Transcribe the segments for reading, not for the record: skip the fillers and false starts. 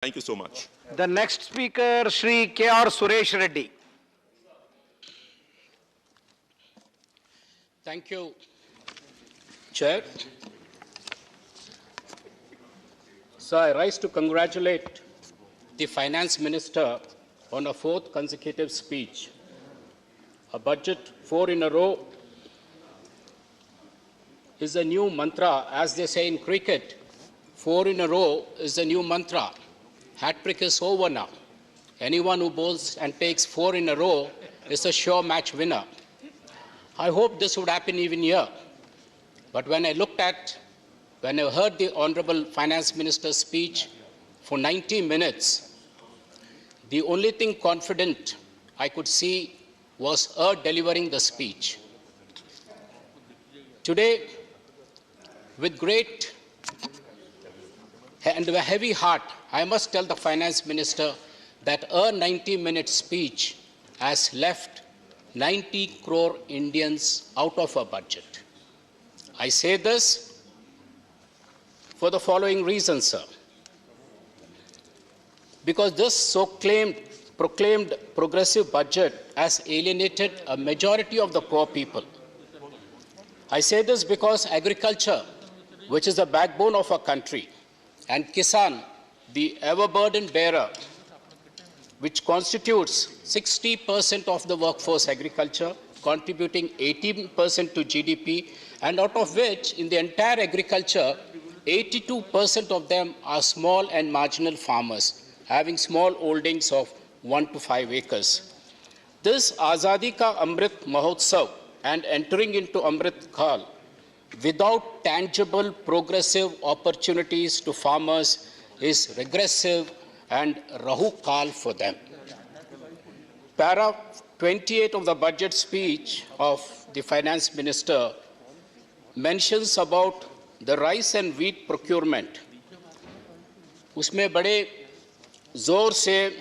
Thank you so much. The next speaker, Shri K.R.Suresh Reddy. Thank you, Chair. So I rise to congratulate the Finance Minister on a fourth consecutive speech. A budget 4 in a row is a new mantra, as they say in cricket. 4 in a row is a new mantra. Hat-trick is over now. Anyone who bowls and takes 4 in a row is a sure match winner. I hope this would happen even here. But when I heard the Honorable Finance Minister's speech for 90 minutes, the only thing confident I could see was her delivering the speech. Today, with great and a heavy heart, I must tell the Finance Minister that her 90-minute speech has left 90 crore Indians out of a budget. I say this for the following reasons, sir. Because this proclaimed progressive budget has alienated a majority of the poor people. I say this because agriculture, which is the backbone of our country, and Kisan, the ever-burden bearer, which constitutes 60% of the workforce agriculture, contributing 18% to GDP, and out of which, in the entire agriculture, 82% of them are small and marginal farmers, having small holdings of 1 to 5 acres. This Azadi Ka Amrit Mahotsav and entering into Amrit Kal without tangible progressive opportunities to farmers is regressive and Rahu Kal for them. Para 28 of the budget speech of the Finance Minister mentions about the rice and wheat procurement. उसमें बड़े जोर से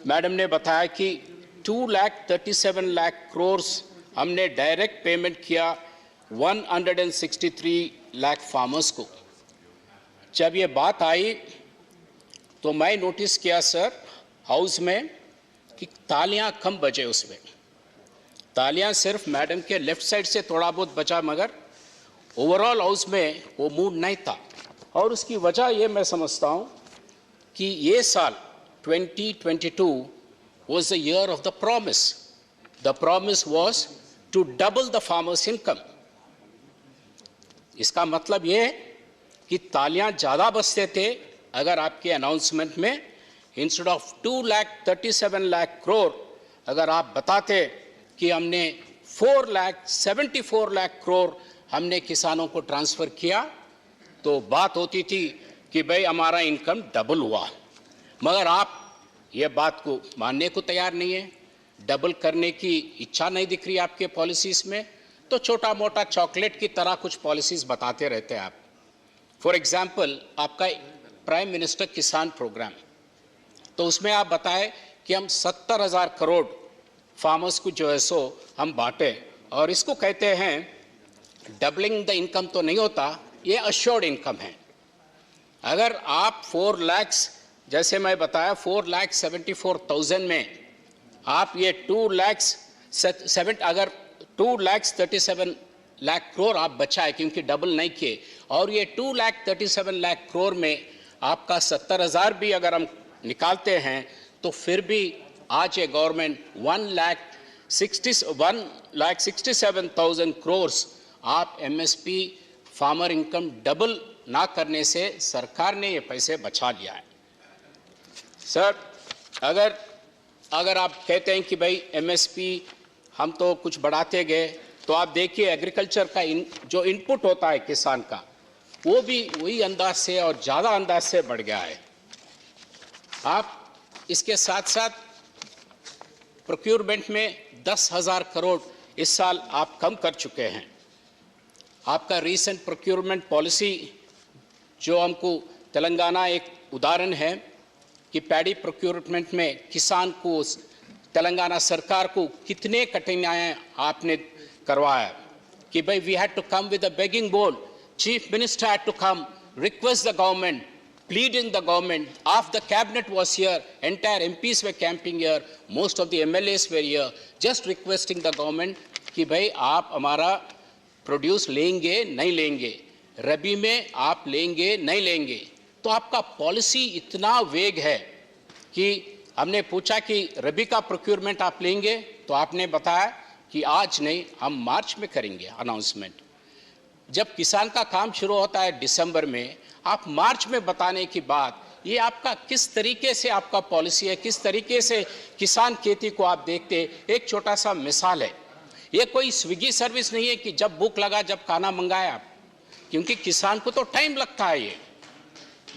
madam ने बताया कि 2,37 lakh crores हमने direct payment किया 163 lakh farmers को. जब ये बात आई तो मैं नोटिस किया सर हाउस में कि तालियां कम बजे उसमें. तालियां सिर्फ मैडम के लेफ्ट साइड से थोड़ा बहुत बचा, मगर ओवरऑल हाउस में वो मूड नहीं था. और उसकी वजह ये मैं समझता हूँ कि ये साल 2022 was the year of the promise. The promise was to double the farmers' income. इसका मतलब ये है कि तालियां ज़्यादा बजते थे अगर आपके अनाउंसमेंट में इंस्टेड ऑफ 2,37 लाख करोड़ अगर आप बताते कि हमने 4,74 लाख करोड़ हमने किसानों को ट्रांसफ़र किया, तो बात होती थी कि भाई हमारा इनकम डबल हुआ. मगर आप ये बात को मानने को तैयार नहीं है. डबल करने की इच्छा नहीं दिख रही आपके पॉलिसीज़ में, तो छोटा मोटा चॉकलेट की तरह कुछ पॉलिसीज़ बताते रहते हैं आप. फॉर एग्जांपल, आपका प्राइम मिनिस्टर किसान प्रोग्राम, तो उसमें आप बताएं कि हम 70,000 करोड़ फार्मर्स को जो है सो हम बांटे, और इसको कहते हैं डबलिंग द इनकम. तो नहीं होता, ये अश्योर्ड इनकम है. अगर आप 4 लाख, जैसे मैं बताया 4,74,000 में आप ये 2,37 लाख करोड़ आप बचाए, क्योंकि डबल नहीं किए, और ये 2,37 लाख करोड़ में आपका 70,000 भी अगर हम निकालते हैं तो फिर भी आज ये गवर्नमेंट 1,67,000 करोड़ आप एमएसपी फार्मर इनकम डबल ना करने से सरकार ने ये पैसे बचा लिया है. सर, अगर आप कहते हैं कि भाई एमएसपी हम तो कुछ बढ़ाते गए, तो आप देखिए एग्रीकल्चर का जो इनपुट होता है किसान का, वो भी वही अंदाज से और ज़्यादा अंदाज से बढ़ गया है. आप इसके साथ साथ प्रोक्योरमेंट में 10,000 करोड़ इस साल आप कम कर चुके हैं. आपका रीसेंट प्रोक्योरमेंट पॉलिसी जो हमको तेलंगाना एक उदाहरण है कि पैडी प्रोक्योरमेंट में किसान को, तेलंगाना सरकार को कितने कठिनाइयाँ आपने करवाया कि भाई we had to come with a begging bowl. Chief minister had to come, request the government pleading the government. Half the cabinet was here, entire MPs were camping here, most of the MLAs were here, just requesting the government कि भाई आप हमारा produce लेंगे नहीं लेंगे, रबी में आप लेंगे नहीं लेंगे. तो आपका पॉलिसी इतना वेग है कि हमने पूछा कि रबी का प्रोक्योरमेंट आप लेंगे, तो आपने बताया कि आज नहीं, हम मार्च में करेंगे अनाउंसमेंट. जब किसान का काम शुरू होता है दिसंबर में, आप मार्च में बताने की बात, ये आपका किस तरीके से आपका पॉलिसी है, किस तरीके से किसान खेती को आप देखते. एक छोटा सा मिसाल है, ये कोई स्विगी सर्विस नहीं है कि जब भूख लगा जब खाना मंगाया आप, क्योंकि किसान को तो टाइम लगता है. ये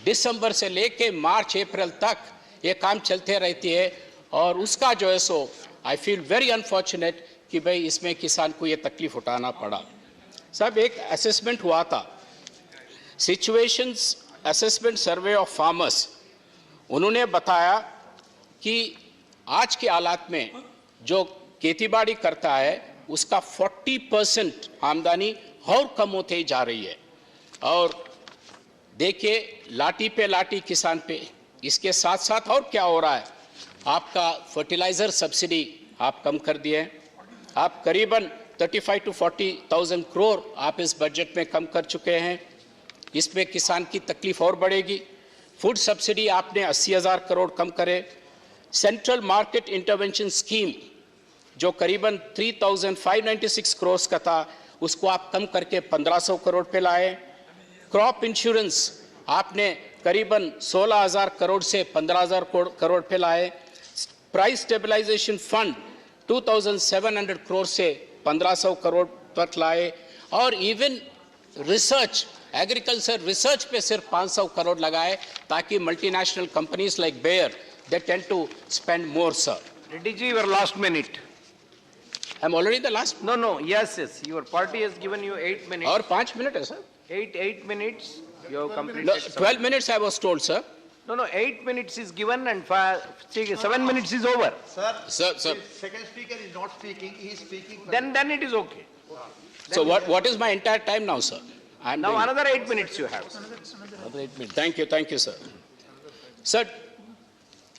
दिसंबर से लेके मार्च अप्रैल तक ये काम चलते रहती है, और उसका जो है सो आई फील वेरी अनफॉर्चुनेट कि भाई इसमें किसान को ये तकलीफ उठाना पड़ा. सब एक असेसमेंट हुआ था, situations assessment survey of farmers. उन्होंने बताया कि आज के हालात में जो खेतीबाड़ी करता है उसका 40% आमदनी और कम होते जा रही है. और देखिए लाठी पे लाठी किसान पे. इसके साथ साथ और क्या हो रहा है, आपका फर्टिलाइजर सब्सिडी आप कम कर दिए. आप करीबन 35 to 40,000 करोड़ आप इस बजट में कम कर चुके हैं. इसमें किसान की तकलीफ और बढ़ेगी. फूड सब्सिडी आपने 80,000 करोड़ कम करे. सेंट्रल मार्केट इंटरवेंशन स्कीम जो करीबन 3,596 करोड़ का था, उसको आप कम करके 1,500 करोड़ पे लाए. क्रॉप इंश्योरेंस आपने करीबन 16,000 करोड़ से 15,000 करोड़ पे लाए. प्राइस स्टेबलाइजेशन फंड 2,700 करोड़ से 1,500 करोड़ तक लाए. और इवन रिसर्च, एग्रीकल्चर रिसर्च पे सिर्फ 500 करोड़ लगाए, ताकि multinational companies like Bayer they tend to spend more. Sir Reddy ji, your last minute. I'm already the last. No, yes. Your party has given you 8 minutes. और 5 minute है sir. 8 minutes. You have completed. No, 12 minutes I was told, sir. No, 8 minutes is given and 7 minutes is over. Sir. Second speaker is not speaking, he is speaking. Then it is okay. So what is my entire time now, sir? I'm Now doing another 8 minutes you have. another 8 minutes. Thank you, sir. Sir,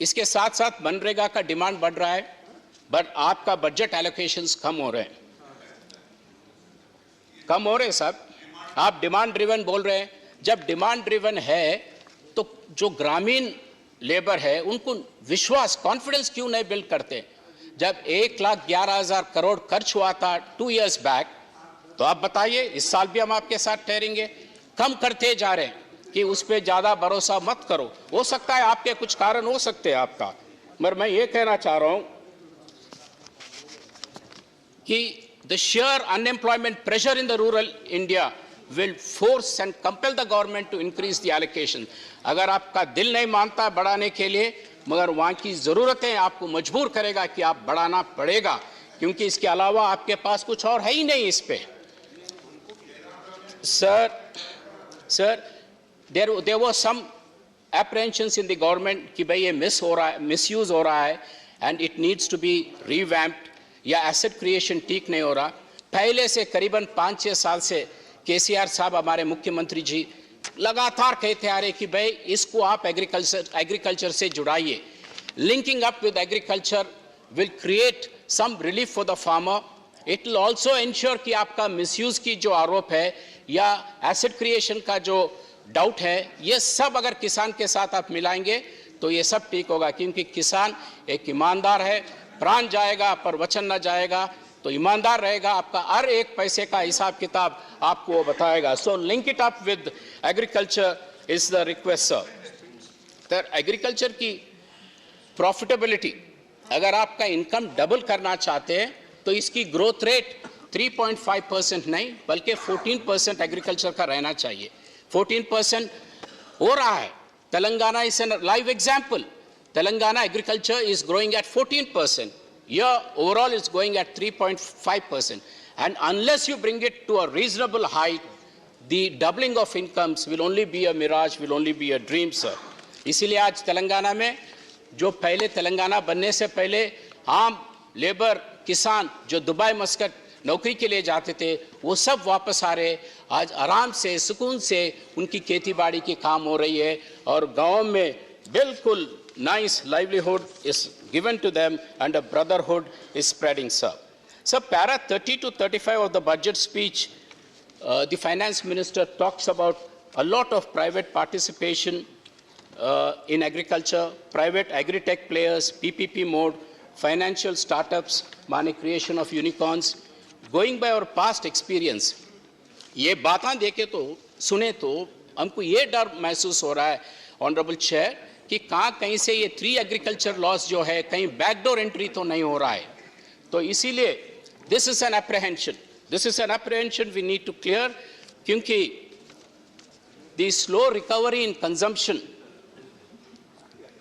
इसके साथ साथ मनरेगा का demand बढ़ रहा है, but आपका budget allocations कम हो रहे हैं. साहब. आप डिमांड ड्रिवन बोल रहे हैं. जब डिमांड ड्रिवन है तो जो ग्रामीण लेबर है उनको विश्वास, कॉन्फिडेंस क्यों नहीं बिल्ड करते. जब 1,11,000 करोड़ खर्च हुआ था 2 years बैक, तो आप बताइए इस साल भी हम आपके साथ ठहरेंगे. कम करते जा रहे हैं कि उस पर ज्यादा भरोसा मत करो. हो सकता है आपके कुछ कारण हो सकते हैं आपका, मगर मैं ये कहना चाह रहा हूं कि the sheer unemployment pressure in the rural India will force and compel the government to increase the allocation. अगर आपका दिल नहीं मानता बढ़ाने के लिए, मगर वहां की जरूरतें आपको मजबूर करेगा कि आप बढ़ाना पड़ेगा, क्योंकि इसके अलावा आपके पास कुछ और है ही नहीं इस पे. Sir, there was some apprehensions in the government कि भाई ये misuse हो रहा है and it needs to be revamped, या एसेट क्रिएशन ठीक नहीं हो रहा. पहले से करीबन 5-6 साल से KCR साहब हमारे मुख्यमंत्री जी लगातार कहते आ रहे कि भाई इसको आप एग्रीकल्चर से जुड़ाइए. Linking up with agriculture will create some relief for the farmer. It will also ensure कि आपका मिसयूज की जो आरोप है या एसेट क्रिएशन का जो डाउट है, ये सब अगर किसान के साथ आप मिलाएंगे तो ये सब ठीक होगा. क्योंकि किसान एक ईमानदार है, प्राण जाएगा पर वचन न जाएगा, तो ईमानदार रहेगा. आपका हर एक पैसे का हिसाब किताब आपको वो बताएगा. So link it up with agriculture is the request sir. तर एग्रीकल्चर की प्रॉफिटेबिलिटी, अगर आपका इनकम डबल करना चाहते हैं तो इसकी ग्रोथ रेट 3.5% नहीं बल्कि 14% एग्रीकल्चर का रहना चाहिए. 14% हो रहा है. Telangana is an live example. Telangana agriculture is growing at 14%. Here overall is going at 3.5%. And unless you bring it to a reasonable height, the doubling of incomes will only be a mirage, will only be a dream, sir. इसीलिए आज तेलंगाना में जो पहले तेलंगाना बनने से पहले आम labour किसान जो दुबई मस्कट नौकरी के लिए जाते थे, वो सब वापस आ रहे। आज आराम से सुकून से उनकी खेती बाड़ी की काम हो रही है और गांव में बिल्कुल nice livelihood is given to them and a brotherhood is spreading sir. So para 30 to 35 of the budget speech, the finance minister talks about a lot of private participation in agriculture, private agri-tech players, PPP mode, financial startups, money creation of unicorns. Going by our past experience, ये बातें देखे तो सुने तो हमको ये डर महसूस हो रहा है ऑनरेबल चेयर कि कहीं से ये 3 एग्रीकल्चर लॉस जो है कहीं बैकडोर एंट्री तो नहीं हो रहा है. तो इसीलिए this is an apprehension we need to clear, क्योंकि the slow recovery in consumption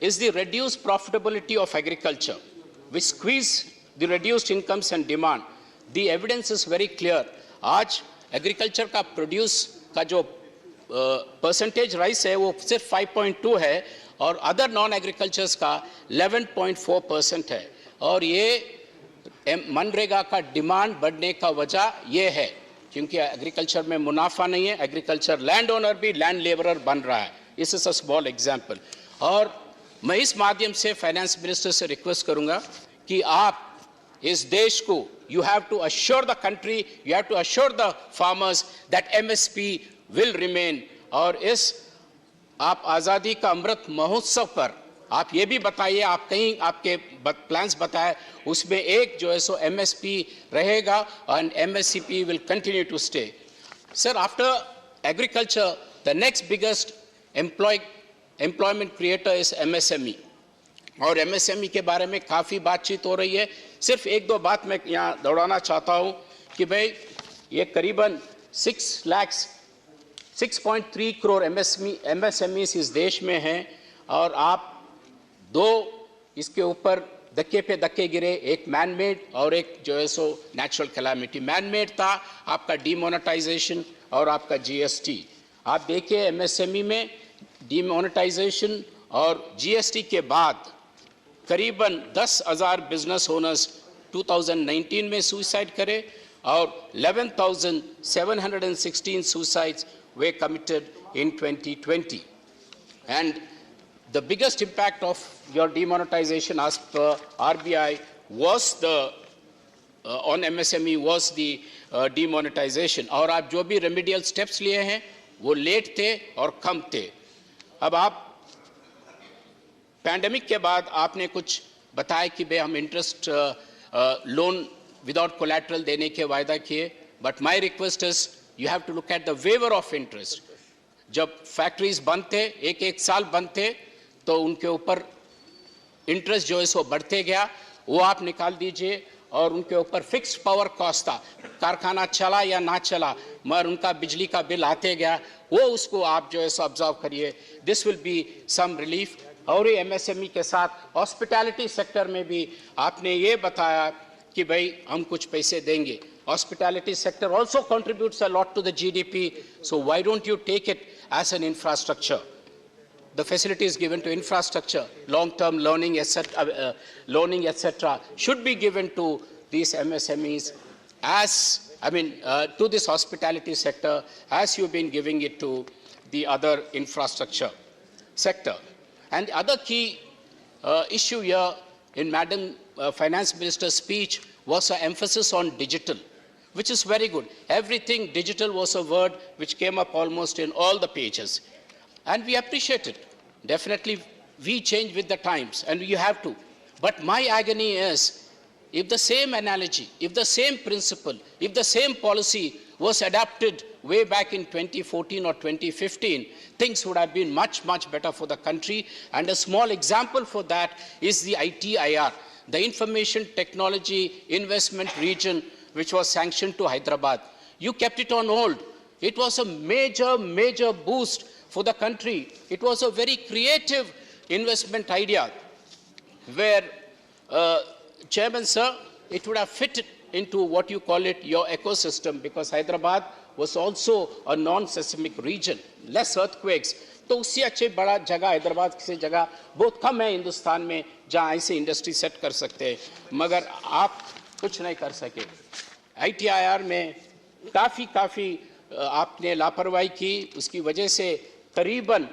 is the reduced profitability of agriculture, which squeeze the reduced incomes and demand. The evidence is very clear. आज agriculture का produce का जो percentage rice है वो सिर्फ 5.2 है और अदर नॉन एग्रीकल्चर्स का 11.4% है. और ये मनरेगा का डिमांड बढ़ने का वजह ये है क्योंकि एग्रीकल्चर में मुनाफा नहीं है. एग्रीकल्चर लैंड ओनर भी लैंड लेबरर बन रहा है. This is a small example. और मैं इस माध्यम से फाइनेंस मिनिस्टर से रिक्वेस्ट करूंगा कि आप इस देश को you have to assure the country, you have to assure the farmers that MSP will remain. और इस आप आज़ादी का अमृत महोत्सव पर आप ये भी बताइए, आप कहीं आपके प्लान्स बताए उसमें एक जो है सो एमएसपी रहेगा and MSCP will continue to stay. Sir, after agriculture the next biggest employment creator is MSME. और एमएसएमई के बारे में काफ़ी बातचीत हो रही है. सिर्फ 1-2 बात मैं यहाँ दौड़ाना चाहता हूँ कि भाई ये करीबन 6.3 करोड़ एमएसएमईस इस देश में हैं और आप 2 इसके ऊपर धक्के पे धक्के गिरे, एक मैन मेड और एक जो है so natural calamity. Man made था आपका डीमोनेटाइजेशन और आपका जीएसटी. आप देखिए एमएसएमई में डीमोनेटाइजेशन और जीएसटी के बाद करीबन 10,000 बिजनेस ओनर्स 2019 में सुसाइड करे और 11,716 suicides were committed in 2020. And the biggest impact of your demonetization as per RBI was on MSME was the demonetization. और आप जो भी remedial steps लिए हैं वो लेट थे और कम थे. अब आप पैंडेमिक के बाद आपने कुछ बताया कि भाई हम इंटरेस्ट लोन विदाउट कोलैटरल देने के वायदा किए. But my request is you have to look at the waiver of interest. जब फैक्ट्रीज बंद थे, एक साल बंद थे, तो उनके ऊपर इंटरेस्ट जो है सो बढ़ते गया. वो आप निकाल दीजिए. और उनके ऊपर फिक्स्ड पावर कॉस्ट था, कारखाना चला या ना चला मगर उनका बिजली का बिल आते गया, वो उसको आप जो है सो ऑब्जर्व करिए. This will be some relief. और ये एमएसएमई के साथ हॉस्पिटैलिटी सेक्टर में भी आपने ये बताया कि भाई हम कुछ पैसे देंगे. Hospitality sector also contributes a lot to the GDP. So why don't you take it as an infrastructure. The facilities given to infrastructure, long-term learning, etc., should be given to these MSMEs to this hospitality sector, as you've been giving it to the other infrastructure sector. And the other key issue here in Madam Finance Minister's speech was an emphasis on digital, which is very good. Everything digital was a word which came up almost in all the pages. And we appreciate it. Definitely, we change with the times, and you have to. But my agony is, if the same analogy, if the same principle, if the same policy was adopted way back in 2014 or 2015, things would have been much, much better for the country. And a small example for that is the ITIR, the Information Technology Investment Region, which was sanctioned to Hyderabad. You kept it on hold. It was a major, major boost for the country. It was a very creative investment idea where, Chairman Sir, it would have fit into what you call it, your ecosystem, because Hyderabad was also a non-seismic region, less earthquakes. तो उससे अच्छे बड़ा जगह हैदराबाद से जगह बहुत कम है हिंदुस्तान में जहाँ ऐसे इंडस्ट्री सेट कर सकते हैं, मगर आप कुछ नहीं कर सके. ITIR में काफ़ी आपने लापरवाही की, उसकी वजह से करीबन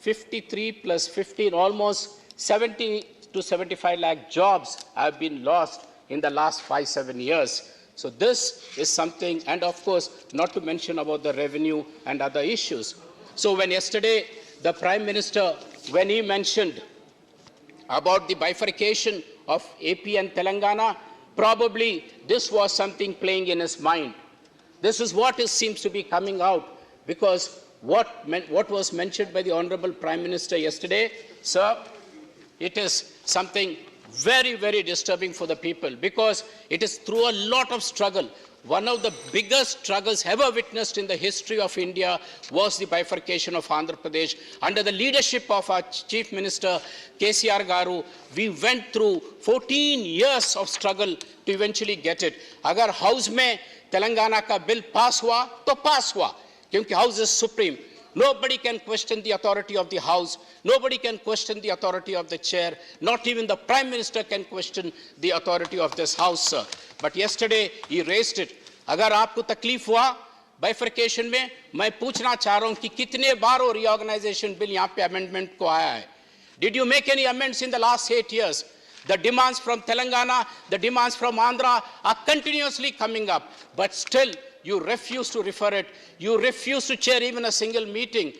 53 plus 15, almost 70 to 75 lakh jobs have been lost in the last 5-7 years. So this is something, and of course, not to mention about the revenue and other issues. So when yesterday the Prime Minister, when he mentioned about the bifurcation of AP and Telangana, probably this was something playing in his mind. This is what seems to be coming out, because what was mentioned by the Honorable Prime Minister yesterday, sir, it is something very, very disturbing for the people, because it is through a lot of struggle. One of the biggest struggles ever witnessed in the history of India was the bifurcation of Andhra Pradesh. Under the leadership of our Chief Minister, K.R. Garu, we went through 14 years of struggle to eventually get it. Agar House mein Telangana ka bill pass hua, to pass hua, kyunki House is supreme. Nobody can question the authority of the House. Nobody can question the authority of the chair. Not even the Prime Minister can question the authority of this House, sir. But yesterday, he raised it. Agar aapko taklif hua, bifurcation mein, main पूछना चाह रहा हूं कि कितने बार वो reorganization bill यहाँ पे amendment को आया है? Did you make any amendments in the last 8 years? The demands from Telangana, the demands from Andhra are continuously coming up. But still, you refuse to refer it. You refuse to chair even a single meeting.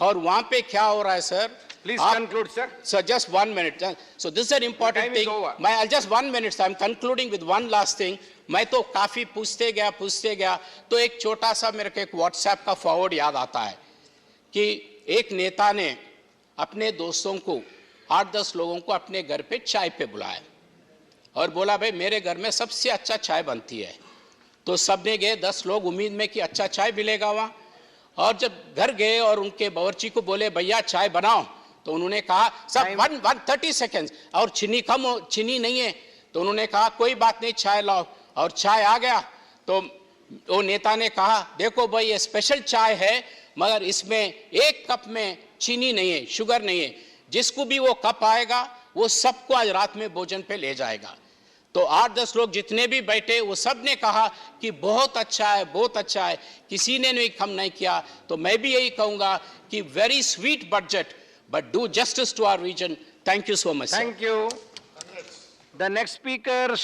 और वहाँ पे क्या हो रहा है, sir? Please conclude, sir. Sir, just 1 minute. So this is an important thing. I'll just 1 minute, sir. I'm concluding with one last thing. मैं तो काफी पूछते गया, तो एक छोटा सा मेरे को एक WhatsApp का फॉरवर्ड याद आता है कि एक नेता ने अपने दोस्तों को 8-10 लोगों को अपने घर पे चाय पे बुलाया और बोला, भाई मेरे घर में सबसे अच्छा चाय बनती है. तो सबने गए, 10 लोग उम्मीद में कि अच्छा चाय मिलेगा वहाँ. और जब घर गए और उनके बावर्ची को बोले, भैया चाय बनाओ, तो उन्होंने कहा, सब 130 सेकेंड्स, और चीनी नहीं है. तो उन्होंने कहा, कोई बात नहीं, चाय लाओ. और चाय आ गया. तो वो नेता ने कहा, देखो भाई ये स्पेशल चाय है, मगर इसमें एक कप में चीनी नहीं है, शुगर नहीं है. जिसको भी वो कप आएगा, वो सबको आज रात में भोजन पे ले जाएगा. तो 8-10 लोग जितने भी बैठे, वो सब ने कहा कि बहुत अच्छा है, बहुत अच्छा है. किसी ने नहीं कम नहीं किया. तो मैं भी यही कहूंगा कि very sweet budget, but do justice to our region. Thank you so much, sir. Thank you. The next speaker, Shri